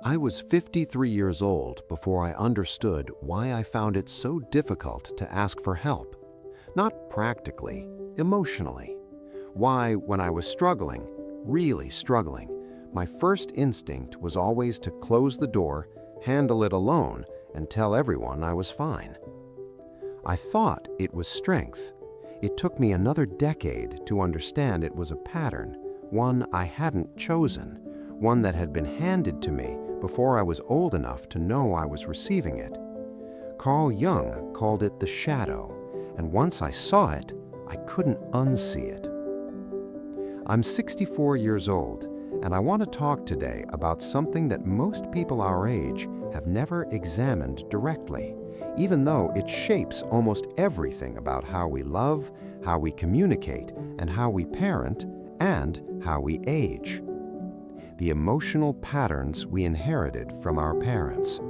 I was 53 years old before I understood why I found it so difficult to ask for help. Not practically, emotionally. Why, when I was struggling, really struggling, my first instinct was always to close the door, handle it alone, and tell everyone I was fine. I thought it was strength. It took me another decade to understand it was a pattern, one I hadn't chosen, one that had been handed to me before I was old enough to know I was receiving it. Carl Jung called it the shadow, and once I saw it, I couldn't unsee it. I'm 64 years old, and I want to talk today about something that most people our age have never examined directly, even though it shapes almost everything about how we love, how we communicate, and how we parent, and how we age. The emotional patterns we inherited from our parents.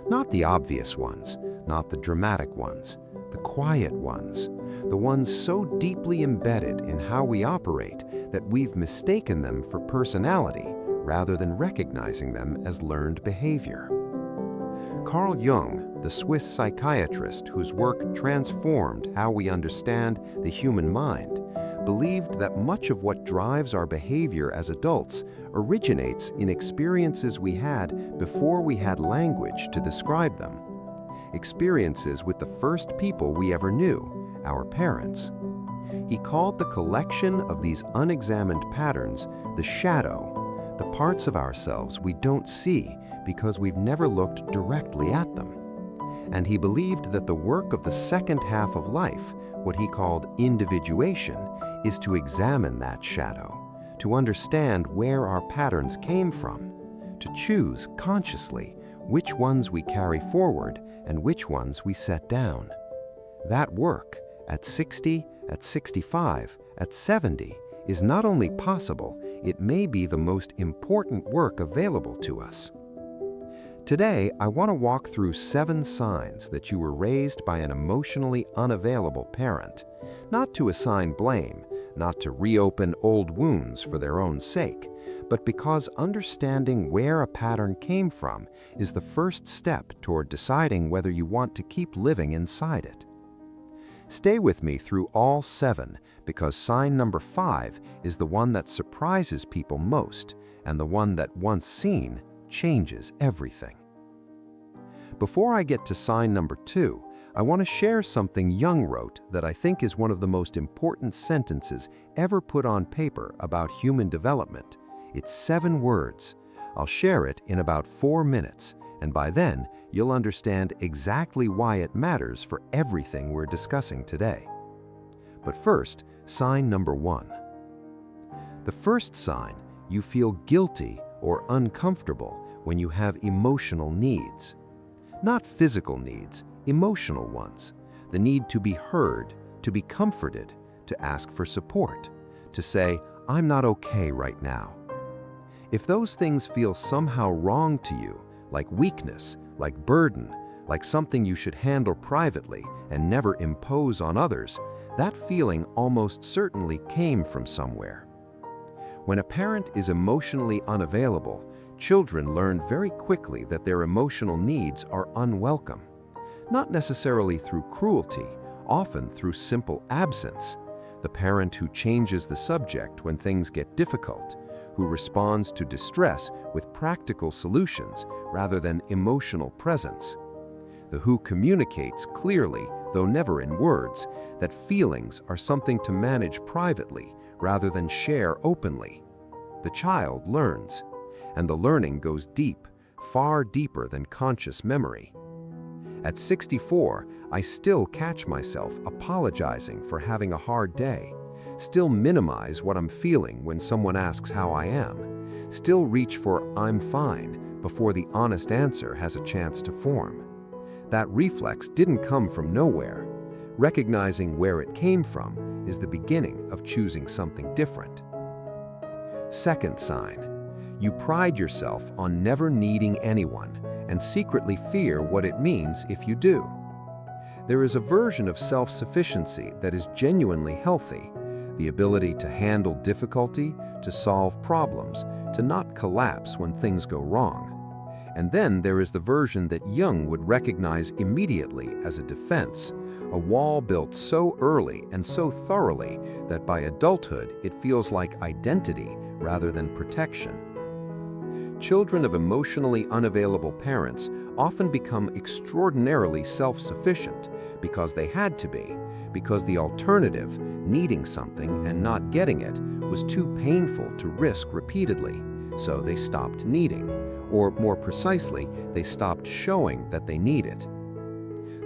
Not the obvious ones, not the dramatic ones, the quiet ones, the ones so deeply embedded in how we operate that we've mistaken them for personality rather than recognizing them as learned behavior. Carl Jung, the Swiss psychiatrist whose work transformed how we understand the human mind, believed that much of what drives our behavior as adults originates in experiences we had before we had language to describe them. Experiences with the first people we ever knew, our parents. He called the collection of these unexamined patterns the shadow, the parts of ourselves we don't see because we've never looked directly at them. And he believed that the work of the second half of life, what he called individuation, is to examine that shadow, to understand where our patterns came from, to choose consciously which ones we carry forward and which ones we set down. That work, at 60, at 65, at 70, is not only possible, it may be the most important work available to us. Today, I want to walk through 7 signs that you were raised by an emotionally unavailable parent, not to assign blame, not to reopen old wounds for their own sake, but because understanding where a pattern came from is the first step toward deciding whether you want to keep living inside it. Stay with me through all 7, because sign number 5 is the one that surprises people most, and the one that, once seen, changes everything. Before I get to sign number 2, I want to share something Jung wrote that I think is one of the most important sentences ever put on paper about human development. It's 7 words. I'll share it in about 4 minutes, and by then, you'll understand exactly why it matters for everything we're discussing today. But first, sign number 1. The first sign, you feel guilty or uncomfortable when you have emotional needs. Not physical needs, emotional ones. The need to be heard, to be comforted, to ask for support, to say, "I'm not okay right now." If those things feel somehow wrong to you, like weakness, like burden, like something you should handle privately and never impose on others, that feeling almost certainly came from somewhere. When a parent is emotionally unavailable, children learn very quickly that their emotional needs are unwelcome. Not necessarily through cruelty, often through simple absence. The parent who changes the subject when things get difficult, who responds to distress with practical solutions rather than emotional presence. The who communicates clearly, though never in words, that feelings are something to manage privately rather than share openly. The child learns, and the learning goes deep, far deeper than conscious memory. At 64, I still catch myself apologizing for having a hard day, still minimize what I'm feeling when someone asks how I am, still reach for "I'm fine" before the honest answer has a chance to form. That reflex didn't come from nowhere. Recognizing where it came from is the beginning of choosing something different. Second sign, you pride yourself on never needing anyone and secretly fear what it means if you do. There is a version of self-sufficiency that is genuinely healthy, the ability to handle difficulty, to solve problems, to not collapse when things go wrong. And then there is the version that Jung would recognize immediately as a defense, a wall built so early and so thoroughly that by adulthood it feels like identity rather than protection. Children of emotionally unavailable parents often become extraordinarily self-sufficient because they had to be, because the alternative, needing something and not getting it, was too painful to risk repeatedly, so they stopped needing, or more precisely, they stopped showing that they need it.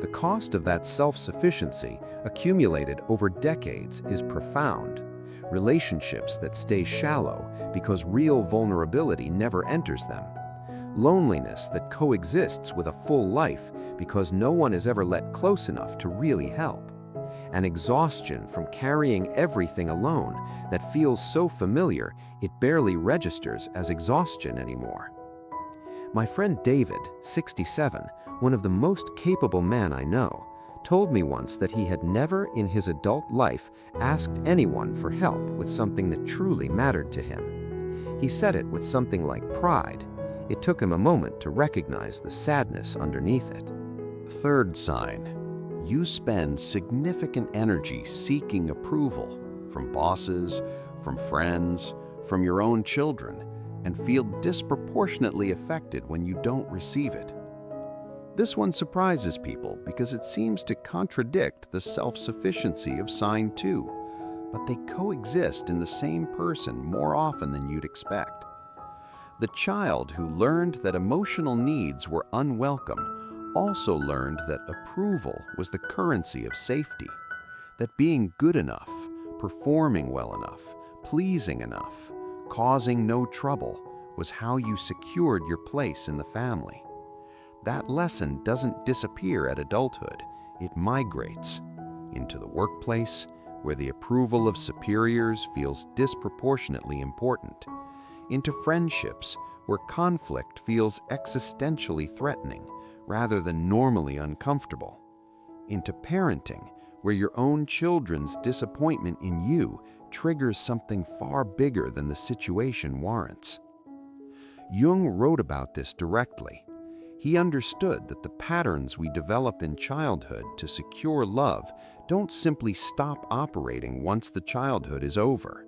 The cost of that self-sufficiency accumulated over decades is profound. Relationships that stay shallow because real vulnerability never enters them. Loneliness that coexists with a full life because no one is ever let close enough to really help. An exhaustion from carrying everything alone that feels so familiar it barely registers as exhaustion anymore. My friend David, 67, one of the most capable men I know, told me once that he had never in his adult life asked anyone for help with something that truly mattered to him. He said it with something like pride. It took him a moment to recognize the sadness underneath it. Third sign. You spend significant energy seeking approval from bosses, from friends, from your own children, and feel disproportionately affected when you don't receive it. This one surprises people because it seems to contradict the self-sufficiency of sign 2, but they coexist in the same person more often than you'd expect. The child who learned that emotional needs were unwelcome also learned that approval was the currency of safety, that being good enough, performing well enough, pleasing enough, causing no trouble was how you secured your place in the family. That lesson doesn't disappear at adulthood, it migrates into the workplace, where the approval of superiors feels disproportionately important, into friendships, where conflict feels existentially threatening rather than normally uncomfortable, into parenting, where your own children's disappointment in you triggers something far bigger than the situation warrants. Jung wrote about this directly. He understood that the patterns we develop in childhood to secure love don't simply stop operating once the childhood is over.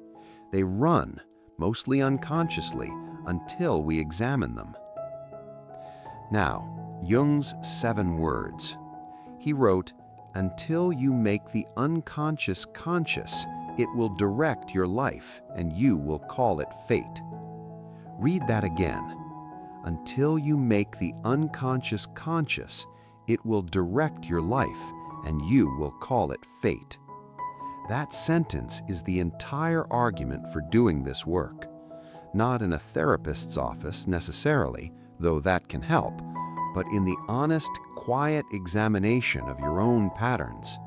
They run, mostly unconsciously, until we examine them. Now, Jung's 7 words. He wrote, "Until you make the unconscious conscious, it will direct your life and you will call it fate." Read that again. Until you make the unconscious conscious, it will direct your life and you will call it fate. That sentence is the entire argument for doing this work. Not in a therapist's office necessarily, though that can help, but in the honest, quiet examination of your own patterns.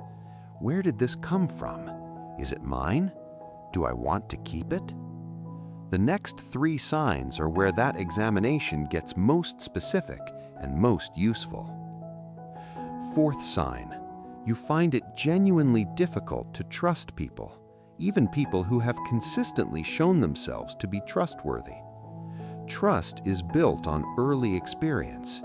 Where did this come from? Is it mine? Do I want to keep it? The next 3 signs are where that examination gets most specific and most useful. 4th sign. You find it genuinely difficult to trust people, even people who have consistently shown themselves to be trustworthy. Trust is built on early experience.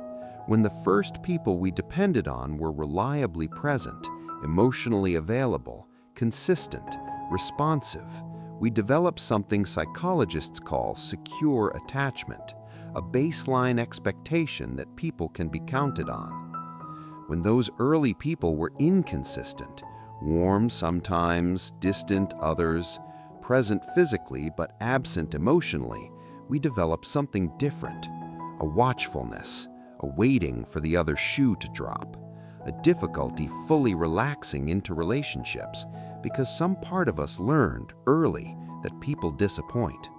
When the first people we depended on were reliably present, emotionally available, consistent, responsive, we develop something psychologists call secure attachment, a baseline expectation that people can be counted on. When those early people were inconsistent, warm sometimes, distant others, present physically but absent emotionally, we develop something different, a watchfulness, a waiting for the other shoe to drop, a difficulty fully relaxing into relationships because some part of us learned early that people disappoint.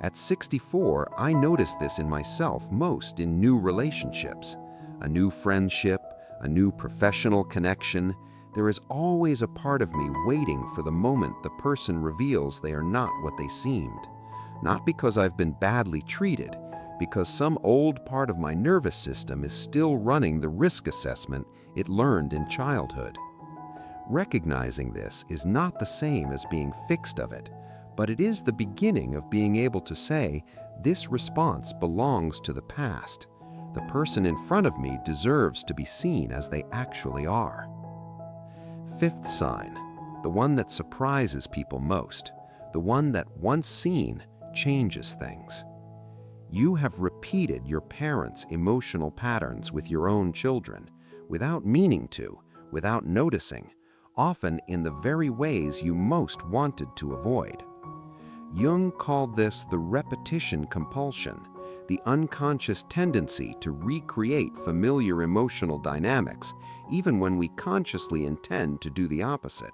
At 64, I noticed this in myself most in new relationships. A new friendship, a new professional connection, there is always a part of me waiting for the moment the person reveals they are not what they seemed. Not because I've been badly treated, because some old part of my nervous system is still running the risk assessment it learned in childhood. Recognizing this is not the same as being fixed of it, but it is the beginning of being able to say, this response belongs to the past, The person in front of me deserves to be seen as they actually are. Fifth sign, the one that surprises people most, the one that once seen changes things. You have repeated your parents' emotional patterns with your own children, without meaning to, without noticing, often in the very ways you most wanted to avoid. Jung called this the repetition compulsion, the unconscious tendency to recreate familiar emotional dynamics, even when we consciously intend to do the opposite.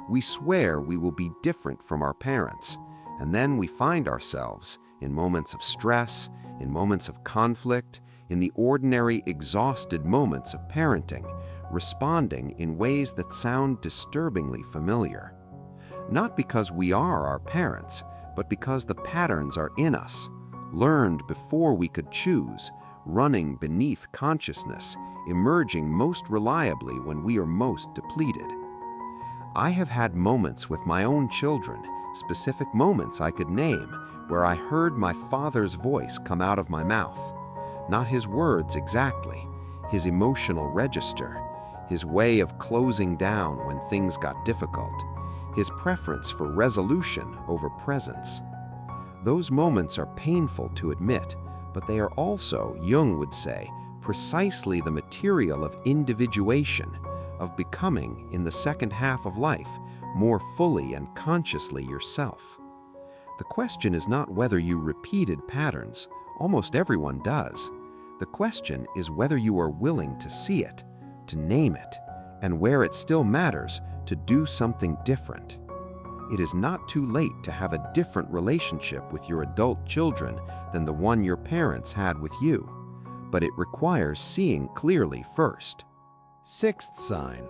We swear we will be different from our parents, and then we find ourselves, in moments of stress, in moments of conflict, in the ordinary exhausted moments of parenting, responding in ways that sound disturbingly familiar. Not because we are our parents, but because the patterns are in us, learned before we could choose, running beneath consciousness, emerging most reliably when we are most depleted. I have had moments with my own children, specific moments I could name, where I heard my father's voice come out of my mouth. Not his words exactly, his emotional register, his way of closing down when things got difficult, his preference for resolution over presence. Those moments are painful to admit, but they are also, Jung would say, precisely the material of individuation, of becoming, in the second half of life, more fully and consciously yourself. The question is not whether you repeated patterns. Almost everyone does. The question is whether you are willing to see it, to name it, and where it still matters, to do something different. It is not too late to have a different relationship with your adult children than the one your parents had with you, but it requires seeing clearly first. Sixth sign,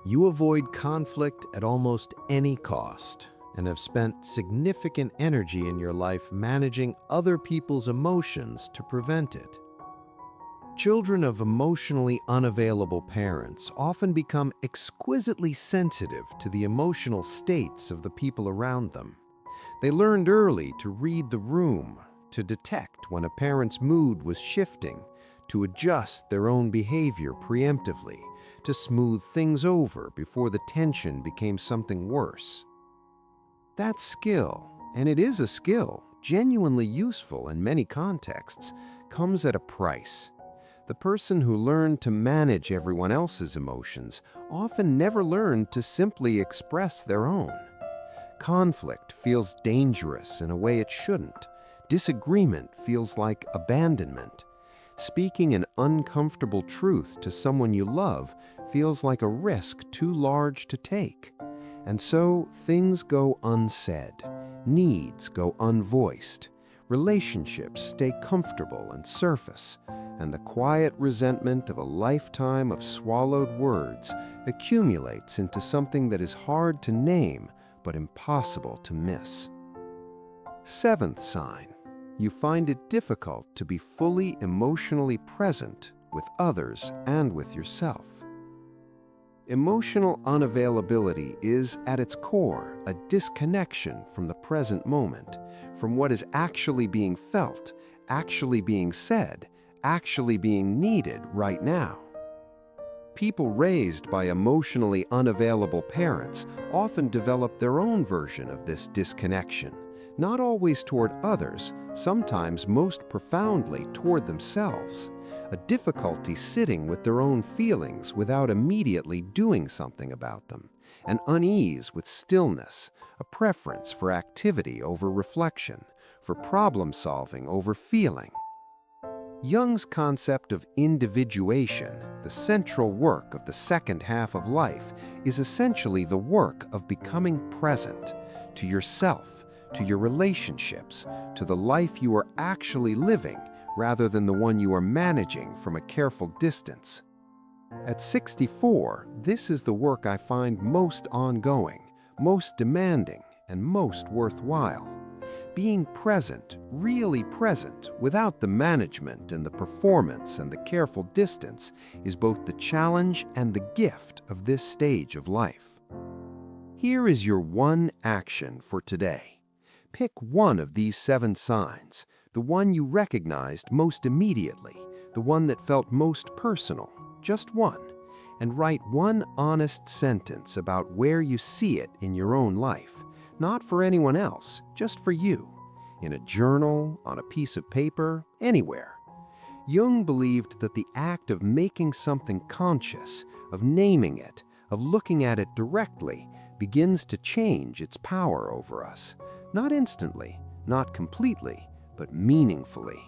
you avoid conflict at almost any cost and have spent significant energy in your life managing other people's emotions to prevent it. Children of emotionally unavailable parents often become exquisitely sensitive to the emotional states of the people around them. They learned early to read the room, to detect when a parent's mood was shifting, to adjust their own behavior preemptively, to smooth things over before the tension became something worse. That skill, and it is a skill, genuinely useful in many contexts, comes at a price. The person who learned to manage everyone else's emotions often never learned to simply express their own. Conflict feels dangerous in a way it shouldn't. Disagreement feels like abandonment. Speaking an uncomfortable truth to someone you love feels like a risk too large to take. And so things go unsaid, needs go unvoiced, relationships stay comfortable and surface, and the quiet resentment of a lifetime of swallowed words accumulates into something that is hard to name but impossible to miss. Seventh sign, you find it difficult to be fully emotionally present with others and with yourself. Emotional unavailability is, at its core, a disconnection from the present moment, from what is actually being felt, actually being said, actually being needed right now. People raised by emotionally unavailable parents often develop their own version of this disconnection, not always toward others, sometimes most profoundly toward themselves. A difficulty sitting with their own feelings without immediately doing something about them, an unease with stillness, a preference for activity over reflection, for problem solving over feeling. Jung's concept of individuation, the central work of the second half of life, is essentially the work of becoming present to yourself, to your relationships, to the life you are actually living, rather than the one you are managing from a careful distance. At 64, this is the work I find most ongoing, most demanding, and most worthwhile. Being present, really present, without the management and the performance and the careful distance, is both the challenge and the gift of this stage of life. Here is your one action for today. Pick one of these 7 signs, the one you recognized most immediately, the one that felt most personal, just one, and write one honest sentence about where you see it in your own life, not for anyone else, just for you, in a journal, on a piece of paper, anywhere. Jung believed that the act of making something conscious, of naming it, of looking at it directly, begins to change its power over us, not instantly, not completely, but meaningfully.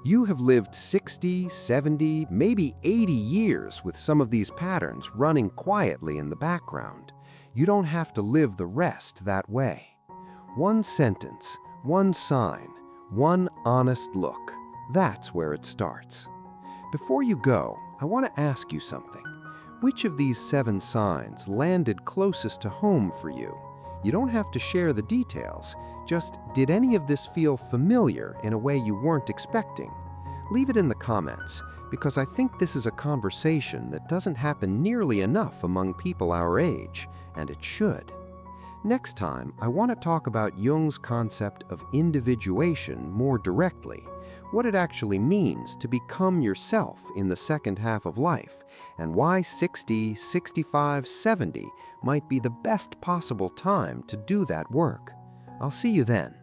You have lived 60, 70, maybe 80 years with some of these patterns running quietly in the background. You don't have to live the rest that way. One sentence, one sign, one honest look. That's where it starts. Before you go, I want to ask you something. Which of these 7 signs landed closest to home for you? You don't have to share the details. Just, did any of this feel familiar in a way you weren't expecting? Leave it in the comments, because I think this is a conversation that doesn't happen nearly enough among people our age, and it should. Next time, I want to talk about Jung's concept of individuation more directly, what it actually means to become yourself in the second half of life, and why 60, 65, 70 might be the best possible time to do that work. I'll see you then.